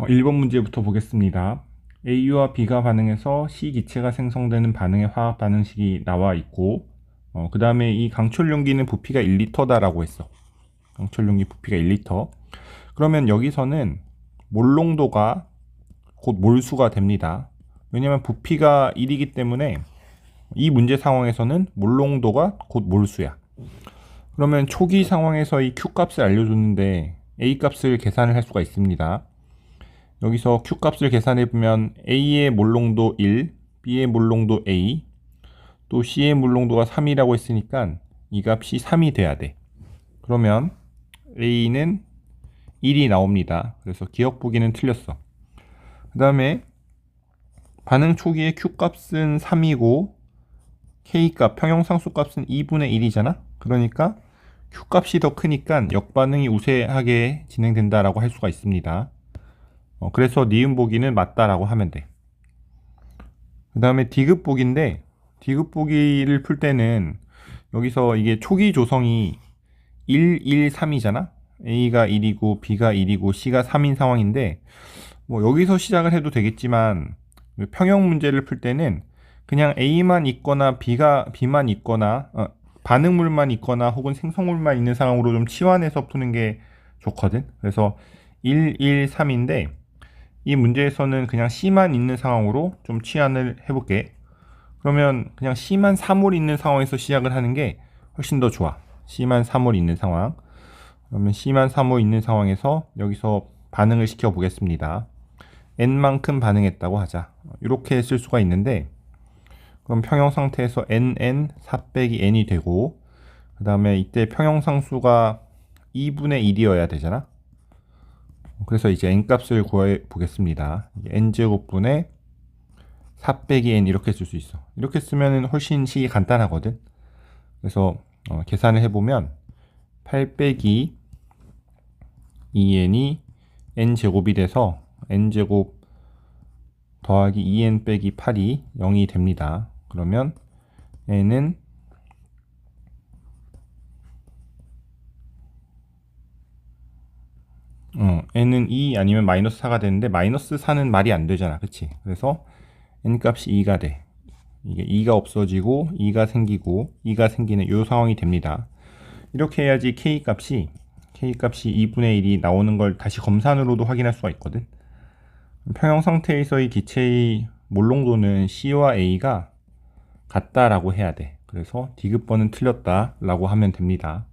1번 문제부터 보겠습니다. A와 B가 반응해서 C 기체가 생성되는 반응의 화학 반응식이 나와 있고, 그 다음에 이 강철 용기는 부피가 1리터다라고 했어. 강철 용기 부피가 1리터. 그러면 여기서는 몰농도가 곧 몰수가 됩니다. 왜냐면 부피가 1이기 때문에 이 문제 상황에서는 몰농도가 곧 몰수야. 그러면 초기 상황에서 이 Q 값을 알려줬는데 A 값을 계산을 할 수가 있습니다. 여기서 Q 값을 계산해 보면 A의 몰농도 1, B의 몰농도 A, 또 C의 몰농도가 3이라고 했으니까 이 값이 3이 돼야 돼. 그러면 A는 1이 나옵니다. 그래서 기억 보기는 틀렸어. 그 다음에 반응 초기의 Q 값은 3이고 K 값, 평형상수 값은 2분의 1이잖아. 그러니까 Q 값이 더 크니까 역반응이 우세하게 진행된다라고 할 수가 있습니다. 그래서 니은 보기는 맞다라고 하면 돼. 그 다음에 D급 보기인데, D급 보기를 풀 때는 여기서 이게 초기 조성이 1, 1, 3이잖아. A가 1이고 B가 1이고 C가 3인 상황인데, 뭐 여기서 시작을 해도 되겠지만 평형 문제를 풀 때는 그냥 A만 있거나 B만 있거나 반응물만 있거나 혹은 생성물만 있는 상황으로 좀 치환해서 푸는 게 좋거든. 그래서 1, 1, 3인데 이 문제에서는 그냥 C만 있는 상황으로 좀 치환을 해볼게. 그러면 그냥 C만 3홀 있는 상황에서 시작을 하는 게 훨씬 더 좋아. C만 3홀 있는 상황. 그러면 C만 3홀 있는 상황에서 여기서 반응을 시켜 보겠습니다. N만큼 반응했다고 하자. 이렇게 쓸 수가 있는데, 그럼 평형 상태에서 NN 4 빼기 N이 되고, 그 다음에 이때 평형상수가 2분의 1이어야 되잖아. 그래서 이제 n 값을 구해 보겠습니다. n제곱분의 4 빼기 n 이렇게 쓸 수 있어. 이렇게 쓰면 훨씬 식이 간단하거든. 그래서 계산을 해보면 8 빼기 2n이 n제곱이 돼서 n제곱 더하기 2n 빼기 8이 0이 됩니다. 그러면 n은 n은 2 아니면 마이너스 4가 되는데 마이너스 4는 말이 안 되잖아. 그치? 그래서 n 값이 2가 돼. 이게 2가 없어지고 2가 생기고 2가 생기는 이 상황이 됩니다. 이렇게 해야지 K값이 2분의 1이 나오는 걸 다시 검산으로도 확인할 수가 있거든. 평형 상태에서의 기체의 몰농도는 C와 A가 같다라고 해야 돼. 그래서 D급번은 틀렸다라고 하면 됩니다.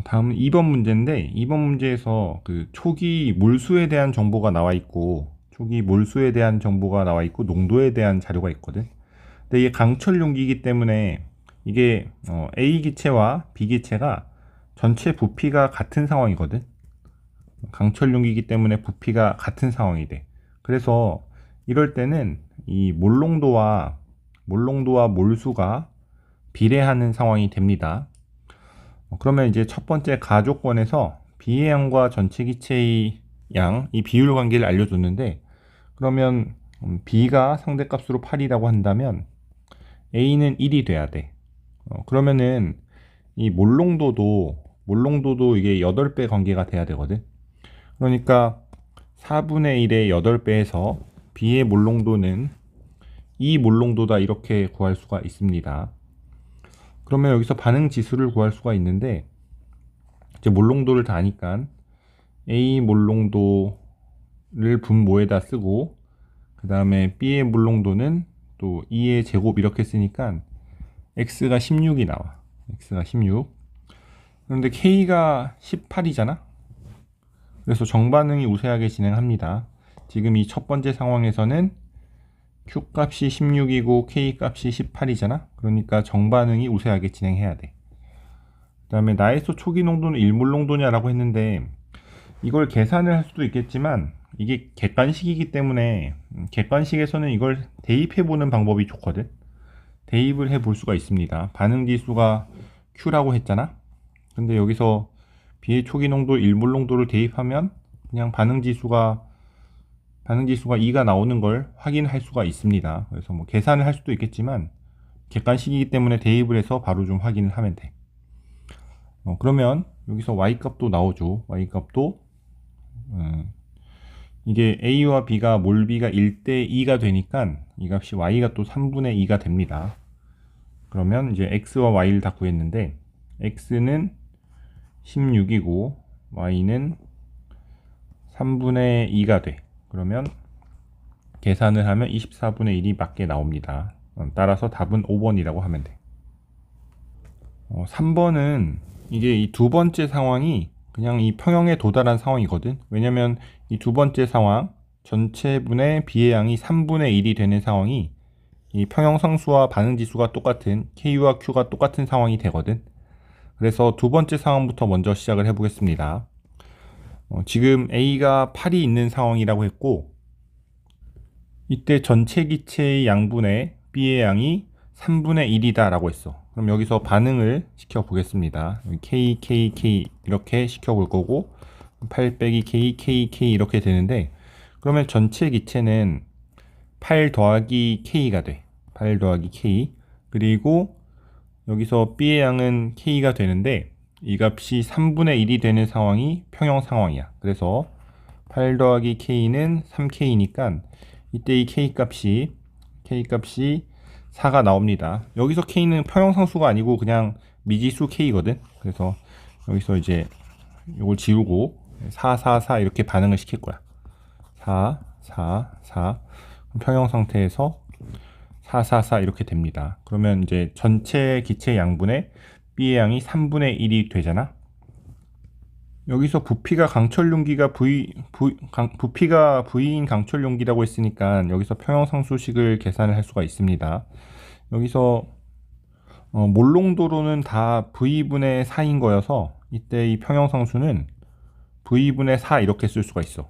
다음은 2번 문제인데 2번 문제에서 그 초기 몰수에 대한 정보가 나와 있고 농도에 대한 자료가 있거든. 근데 이게 강철 용기이기 때문에 이게 A 기체와 B 기체가 전체 부피가 같은 상황이거든. 강철 용기이기 때문에 부피가 같은 상황이 돼. 그래서 이럴 때는 이 몰농도와 몰수가 비례하는 상황이 됩니다. 그러면 이제 첫 번째 가조건에서 B의 양과 전체 기체의 양, 이 비율 관계를 알려줬는데, 그러면 B가 상대값으로 8이라고 한다면 A는 1이 돼야 돼. 그러면은 이 몰농도도 이게 8배 관계가 돼야 되거든. 그러니까 4분의 1의 8배에서 B의 몰농도는 이 몰농도다 이렇게 구할 수가 있습니다. 그러면 여기서 반응 지수를 구할 수가 있는데, 이제 몰농도를 다 아니까 A 몰농도를 분모에다 쓰고, 그 다음에 B의 몰농도는 또 2의 제곱 이렇게 쓰니까 X가 16이 나와. X가 16. 그런데 K가 18이잖아. 그래서 정반응이 우세하게 진행합니다. 지금 이 첫 번째 상황에서는 Q 값이 16이고 K 값이 18이잖아. 그러니까 정반응이 우세하게 진행해야 돼. 그 다음에 나에서 초기 농도는 일몰농도냐라고 했는데, 이걸 계산을 할 수도 있겠지만 이게 객관식이기 때문에 객관식에서는 이걸 대입해보는 방법이 좋거든. 대입을 해볼 수가 있습니다. 반응지수가 Q라고 했잖아. 근데 여기서 B의 초기 농도 일몰농도를 대입하면 그냥 반응지수가 2가 나오는 걸 확인할 수가 있습니다. 그래서 뭐 계산을 할 수도 있겠지만 객관식이기 때문에 대입을 해서 바로 좀 확인을 하면 돼. 그러면 여기서 y값도 나오죠. y값도 이게 A와 B가 몰 B가 1대 2가 되니까 이 값이 Y가 또 3분의 2가 됩니다. 그러면 이제 X와 Y를 다 구했는데 X는 16이고 Y는 3분의 2가 돼. 그러면 계산을 하면 24분의 1이 맞게 나옵니다. 따라서 답은 5번이라고 하면 돼. 3번은 이게 이 두 번째 상황이 그냥 이 평형에 도달한 상황이거든. 왜냐면 이 두 번째 상황 전체분의 B의 양이 3분의 1이 되는 상황이 이 평형상수와 반응지수가 똑같은 K와 Q가 똑같은 상황이 되거든. 그래서 두 번째 상황부터 먼저 시작을 해보겠습니다. 지금 A가 8이 있는 상황이라고 했고 이때 전체 기체의 양분의 B의 양이 3분의 1이다 라고 했어. 그럼 여기서 반응을 시켜 보겠습니다. K, K, K 이렇게 시켜 볼 거고 8 빼기 K, K, K 이렇게 되는데 그러면 전체 기체는 8 더하기 K가 돼. 8 더하기 K. 그리고 여기서 B의 양은 K가 되는데 이 값이 3분의 1이 되는 상황이 평형 상황이야. 그래서 8 더하기 K는 3K니까 이때 이 K 값이 4가 나옵니다. 여기서 K는 평형상수가 아니고 그냥 미지수 K거든. 그래서 여기서 이제 이걸 지우고 4, 4, 4 이렇게 반응을 시킬 거야. 4, 4, 4 평형 상태에서 4, 4, 4 이렇게 됩니다. 그러면 이제 전체 기체 양분의 B의 양이 3분의 1이 되잖아. 여기서 부피가 강철 용기가 부피가 V인 강철 용기라고 했으니까 여기서 평형상수식을 계산을 할 수가 있습니다. 여기서 몰롱도로는 다 V분의 4인 거여서 이때 이 평형상수는 V분의 4 이렇게 쓸 수가 있어.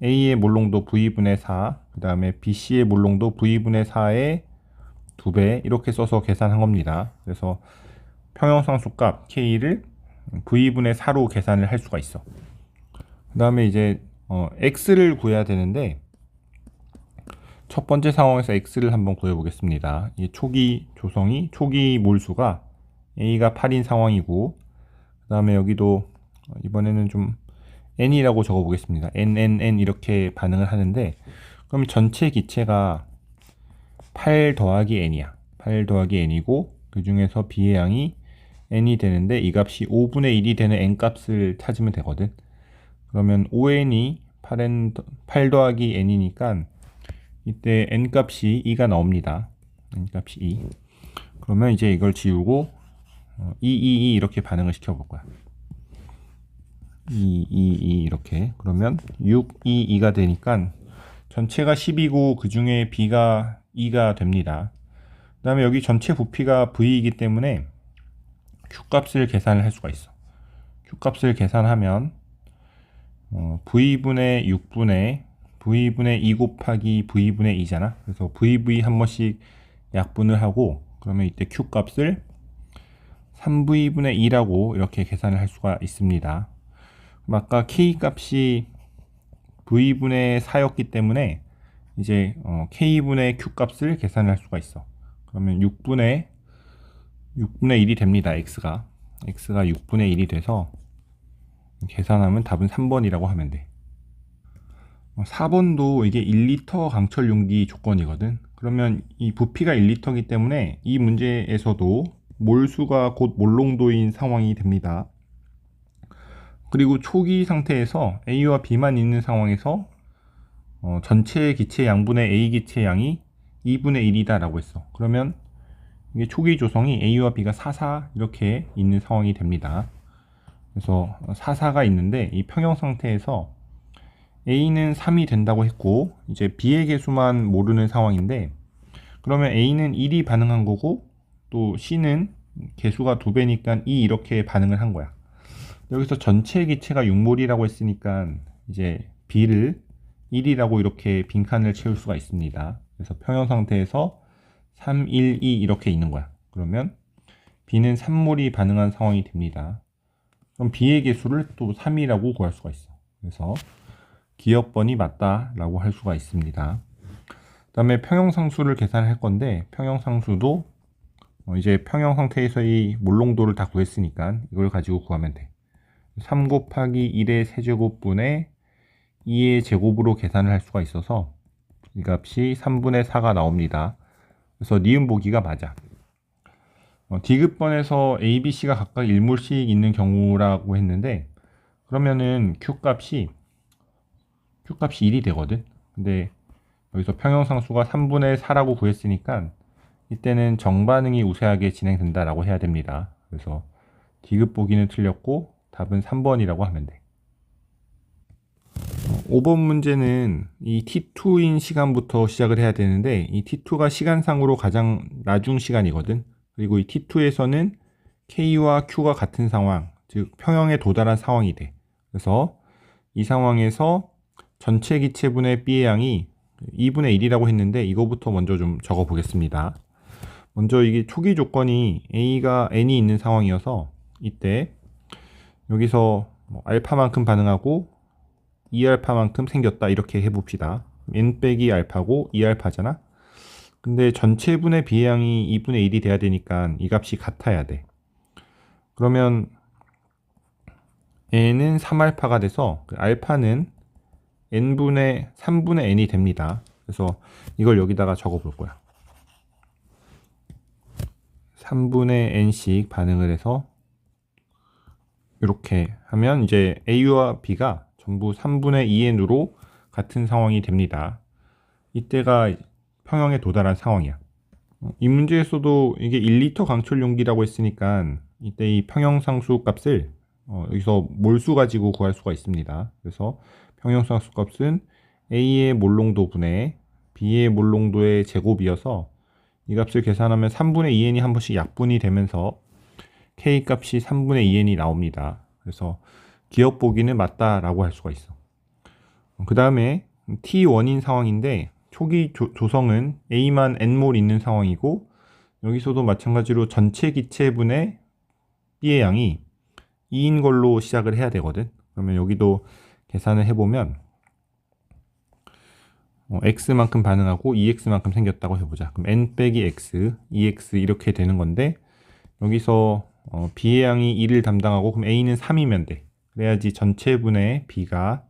A의 몰롱도 V분의 4, 그 다음에 BC의 몰롱도 V분의 4의 2배 이렇게 써서 계산한 겁니다. 그래서 평형상수 값 K를 V분의 4로 계산을 할 수가 있어. 그 다음에 이제 X를 구해야 되는데 첫 번째 상황에서 X를 한번 구해보겠습니다. 이 초기 조성이 초기 몰수가 A가 8인 상황이고 그 다음에 여기도 이번에는 좀 N이라고 적어보겠습니다. N 이렇게 반응을 하는데 그럼 전체 기체가 8 더하기 N이야. 8 더하기 N이고 그 중에서 B의 양이 N이 되는데 이 값이 5분의 1이 되는 N 값을 찾으면 되거든. 그러면 5N이 8 더하기 N이니까 이때 N 값이 2가 나옵니다. N 값이 2. 그러면 이제 이걸 지우고 2 이렇게 반응을 시켜볼 거야. 2 이렇게. 그러면 6, 2가 되니까 전체가 10이고 그 중에 B가 2가 됩니다. 그 다음에 여기 전체 부피가 V이기 때문에 Q값을 계산을 할 수가 있어. Q값을 계산하면 V분의 6분의 V분의 2 곱하기 V분의 2잖아. 그래서 VV 한 번씩 약분을 하고 그러면 이때 Q값을 3V분의 2라고 이렇게 계산을 할 수가 있습니다. 그럼 아까 K값이 V분의 4였기 때문에 이제 K분의 Q값을 계산할 수가 있어. 그러면 6분의 1이 됩니다. X가 6분의 1이 돼서 계산하면 답은 3번이라고 하면 돼. 4번도 이게 1리터 강철 용기 조건이거든. 그러면 이 부피가 1리터이기 때문에 이 문제에서도 몰수가 곧 몰농도인 상황이 됩니다. 그리고 초기 상태에서 A와 B만 있는 상황에서 전체 기체 양분의 A 기체 양이 2분의 1이다 라고 했어. 그러면 이게 초기 조성이 A와 B가 4, 4 이렇게 있는 상황이 됩니다. 그래서 4, 4가 있는데 이 평형 상태에서 A는 3이 된다고 했고 이제 B의 개수만 모르는 상황인데 그러면 A는 1이 반응한 거고 또 C는 개수가 2배니까 2 이렇게 반응을 한 거야. 여기서 전체 기체가 6몰이라고 했으니까 이제 B를 1이라고 이렇게 빈칸을 채울 수가 있습니다. 그래서 평형 상태에서 3, 1, 2 이렇게 있는 거야. 그러면 B는 3몰이 반응한 상황이 됩니다. 그럼 B의 개수를 또 3이라고 구할 수가 있어. 그래서 기억번이 맞다라고 할 수가 있습니다. 그 다음에 평형상수를 계산할 건데 평형상수도 이제 평형 상태에서의 몰농도를 다 구했으니까 이걸 가지고 구하면 돼. 3 곱하기 1의 세제곱분의 2의 제곱으로 계산을 할 수가 있어서 이 값이 3분의 4가 나옵니다. 그래서 니은 보기가 맞아. D급번에서 A, B, C가 각각 1몰씩 있는 경우라고 했는데 그러면은 Q값이 1이 되거든. 근데 여기서 평형상수가 3분의 4라고 구했으니까 이때는 정반응이 우세하게 진행된다라고 해야 됩니다. 그래서 D급 보기는 틀렸고 답은 3번이라고 하면 돼. 5번 문제는 이 T2인 시간부터 시작을 해야 되는데 이 T2가 시간상으로 가장 나중 시간이거든. 그리고 이 T2에서는 K와 Q가 같은 상황, 즉 평형에 도달한 상황이 돼. 그래서 이 상황에서 전체 기체분의 B의 양이 2분의 1이라고 했는데 이거부터 먼저 좀 적어 보겠습니다. 먼저 이게 초기 조건이 A가 N이 있는 상황이어서 이때 여기서 알파만큼 반응하고 2알파만큼 생겼다 이렇게 해봅시다. N 빼기 알파고 2알파잖아. 근데 전체분의 비양이 2분의 1이 돼야 되니까 이 값이 같아야 돼. 그러면 N은 3알파가 돼서 알파는 N분의 3분의 N이 됩니다. 그래서 이걸 여기다가 적어 볼 거야. 3분의 N씩 반응을 해서 이렇게 하면 이제 A와 B가 전부 3분의 2N으로 같은 상황이 됩니다. 이때가 평형에 도달한 상황이야. 이 문제에서도 이게 1리터 강철 용기라고 했으니까 이때 이 평형상수 값을 여기서 몰수 가지고 구할 수가 있습니다. 그래서 평형상수 값은 A의 몰농도 분의 B의 몰농도의 제곱이어서 이 값을 계산하면 3분의 2N이 한 번씩 약분이 되면서 K 값이 3분의 2N이 나옵니다. 그래서 기억 보기는 맞다라고 할 수가 있어. 그 다음에 T1인 상황인데 초기 조성은 A만 N몰 있는 상황이고 여기서도 마찬가지로 전체 기체분의 B의 양이 2인 걸로 시작을 해야 되거든. 그러면 여기도 계산을 해보면 X만큼 반응하고 2X만큼 생겼다고 해보자. 그럼 N 빼기 X, 2X 이렇게 되는 건데 여기서 B의 양이 2를 담당하고 그럼 A는 3이면 돼. 그래야지 전체분의 B가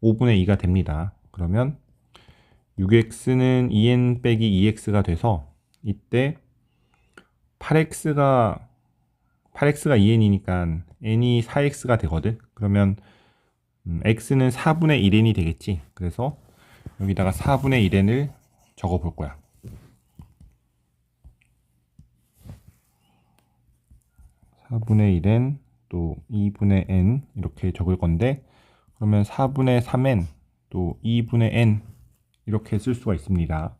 5분의 2가 됩니다. 그러면 6x는 2n 빼기 2x가 돼서 이때 8x가 2n이니까 n이 4x가 되거든. 그러면 x는 4분의 1n이 되겠지. 그래서 여기다가 4분의 1n을 적어 볼 거야. 4분의 1n 또 2분의 n 이렇게 적을 건데 그러면 4분의 3n 또 2분의 n 이렇게 쓸 수가 있습니다.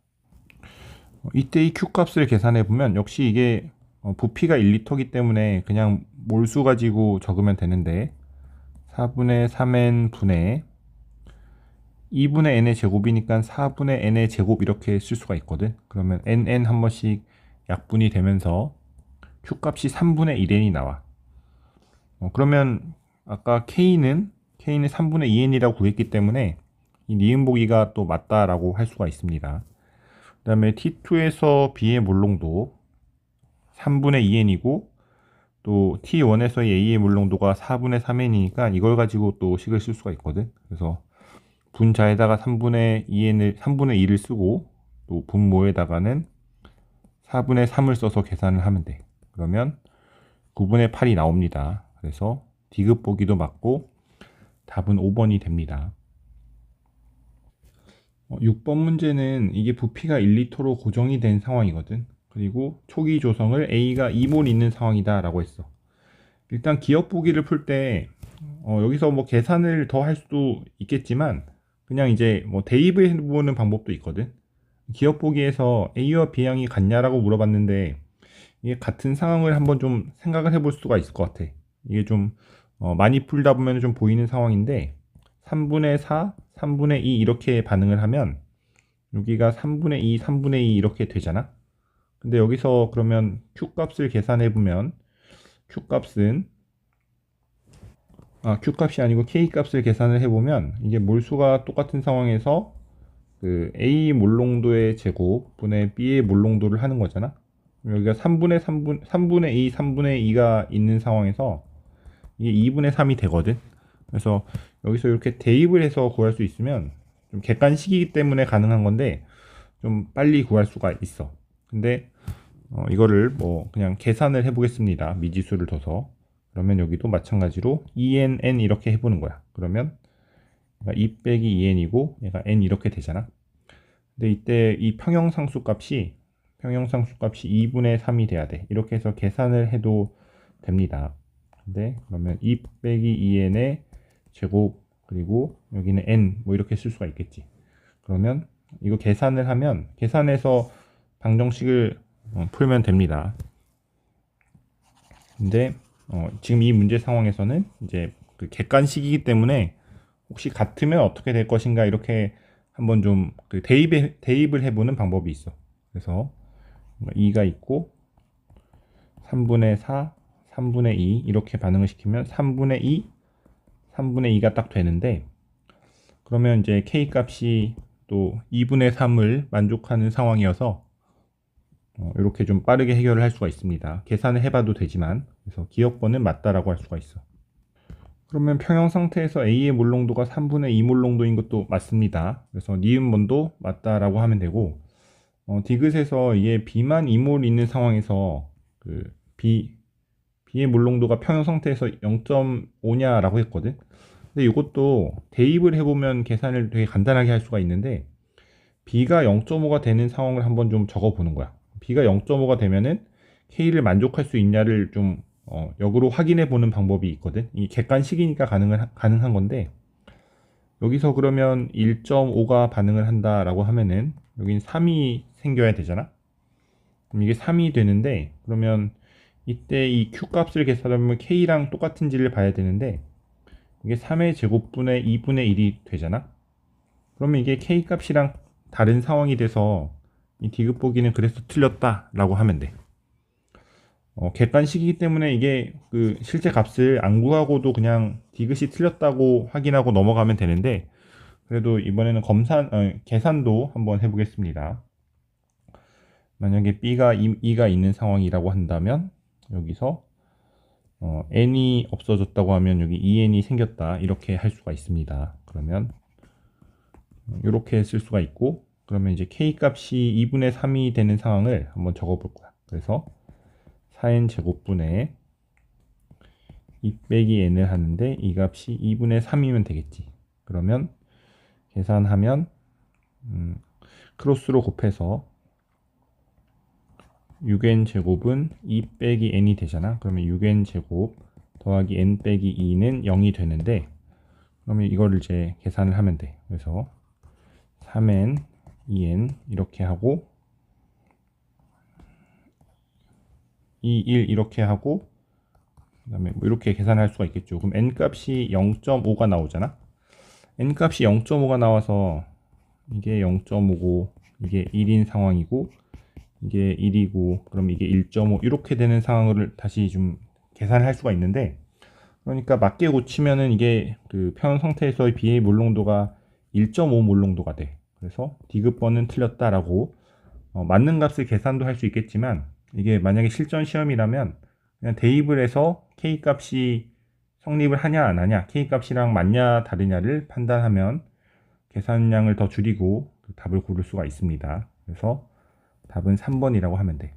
이때 이 Q값을 계산해 보면 역시 이게 부피가 1리터이기 때문에 그냥 몰수 가지고 적으면 되는데 4분의 3n 분의 2분의 n의 제곱이니까 4분의 n의 제곱 이렇게 쓸 수가 있거든. 그러면 nn 한 번씩 약분이 되면서 Q값이 3분의 1n이 나와. 그러면 아까 K는 3분의 2n이라고 구했기 때문에 이 니은 보기가 또 맞다라고 할 수가 있습니다. 그 다음에 T2에서 B의 몰농도 3분의 2n이고 또 T1에서의 A의 몰농도가 4분의 3n이니까 이걸 가지고 또 식을 쓸 수가 있거든. 그래서 분자에다가 3분의 2를 쓰고 또 분모에다가는 4분의 3을 써서 계산을 하면 돼. 그러면 9분의 8이 나옵니다. 그래서 D급 보기도 맞고 답은 5번이 됩니다. 6번 문제는 이게 부피가 1리터로 고정이 된 상황이거든. 그리고 초기 조성을 A가 2몰 있는 상황이다 라고 했어. 일단 기억 보기를 풀 때 여기서 뭐 계산을 더 할 수도 있겠지만 그냥 이제 뭐 대입을 해보는 방법도 있거든. 기억 보기에서 A와 B양이 같냐라고 물어봤는데 이게 같은 상황을 한번 좀 생각을 해볼 수가 있을 것 같아. 이게 좀 많이 풀다 보면 좀 보이는 상황인데 3분의 4, 3분의 2 이렇게 반응을 하면 여기가 3분의 2, 3분의 2 이렇게 되잖아. 근데 여기서 그러면 Q값을 계산해 보면 Q값이 아니고 K값을 계산을 해보면 이게 몰수가 똑같은 상황에서 그 A 몰농도의 제곱분의 B의 몰농도를 하는 거잖아. 여기가 3분의 2, 3분의 2가 있는 상황에서 이게 2분의 3이 되거든. 그래서 여기서 이렇게 대입을 해서 구할 수 있으면 좀 객관식이기 때문에 가능한 건데 좀 빨리 구할 수가 있어. 근데 이거를 뭐 그냥 계산을 해보겠습니다. 미지수를 둬서. 그러면 여기도 마찬가지로 2nn 이렇게 해보는 거야. 그러면 2 빼기 2n이고 얘가 n 이렇게 되잖아. 근데 이때 이 평형상수 값이 2분의 3이 돼야 돼. 이렇게 해서 계산을 해도 됩니다. 근데 그러면 2 빼기 2n의 제곱 그리고 여기는 n 뭐 이렇게 쓸 수가 있겠지. 그러면 이거 계산을 하면 계산해서 방정식을 풀면 됩니다. 근데 지금 이 문제 상황에서는 이제 그 객관식이기 때문에 혹시 같으면 어떻게 될 것인가 이렇게 한번 좀 그 대입을 해보는 방법이 있어. 그래서 2가 있고 3분의 4, 3분의 2 이렇게 반응을 시키면 3분의 2, 3분의 2가 딱 되는데 그러면 이제 k 값이 또 2분의 3을 만족하는 상황이어서 이렇게 좀 빠르게 해결을 할 수가 있습니다. 계산을 해봐도 되지만 그래서 기억번은 맞다라고 할 수가 있어. 그러면 평형 상태에서 A의 몰농도가 3분의 2 몰농도인 것도 맞습니다. 그래서 니은번도 맞다라고 하면 되고 디귿에서 이게 B만 2몰 있는 상황에서 그 B의 몰농도가 평형 상태에서 0.5냐라고 했거든. 근데 이것도 대입을 해보면 계산을 되게 간단하게 할 수가 있는데 B가 0.5가 되는 상황을 한번 좀 적어보는 거야. B가 0.5가 되면은 K를 만족할 수 있냐를 좀 역으로 확인해 보는 방법이 있거든. 이 객관식이니까 가능한 건데 여기서 그러면 1.5가 반응을 한다라고 하면은 여긴 3이 생겨야 되잖아. 그럼 이게 3이 되는데 그러면 이때 이 Q 값을 계산하면 K랑 똑같은지를 봐야 되는데 이게 3의 제곱분의 2분의 1이 되잖아. 그러면 이게 K 값이랑 다른 상황이 돼서 이 디귿 보기는 그래서 틀렸다라고 하면 돼. 객관식이기 때문에 이게 그 실제 값을 안 구하고도 그냥 디귿이 틀렸다고 확인하고 넘어가면 되는데 그래도 이번에는 계산도 한번 해보겠습니다. 만약에 B가 2가 있는 상황이라고 한다면 여기서 n이 없어졌다고 하면 여기 2n이 생겼다 이렇게 할 수가 있습니다. 그러면 이렇게 쓸 수가 있고 그러면 이제 k 값이 2분의 3이 되는 상황을 한번 적어 볼 거야. 그래서 4n 제곱분의 2 빼기 n을 하는데 이 값이 2분의 3이면 되겠지. 그러면 계산하면 크로스로 곱해서 6n 제곱은 2 빼기 n이 되잖아. 그러면 6n 제곱 더하기 n 빼기 2는 0이 되는데 그러면 이거를 이제 계산을 하면 돼. 그래서 3n, 2n 이렇게 하고 2, 1 이렇게 하고 그다음에 뭐 이렇게 계산할 수가 있겠죠. 그럼 n 값이 0.5가 나오잖아. n 값이 0.5가 나와서 이게 0.5고 이게 1인 상황이고 이게 1이고 그럼 이게 1.5 이렇게 되는 상황을 다시 좀 계산을 할 수가 있는데 그러니까 맞게 고치면은 이게 그 평형 상태에서의 B의 몰농도가 1.5 몰농도가 돼. 그래서 디귿번은 틀렸다라고 맞는 값을 계산도 할 수 있겠지만 이게 만약에 실전 시험이라면 그냥 대입을 해서 K 값이 성립을 하냐 안 하냐 K 값이랑 맞냐 다르냐를 판단하면 계산량을 더 줄이고 그 답을 고를 수가 있습니다. 그래서 답은 3번이라고 하면 돼.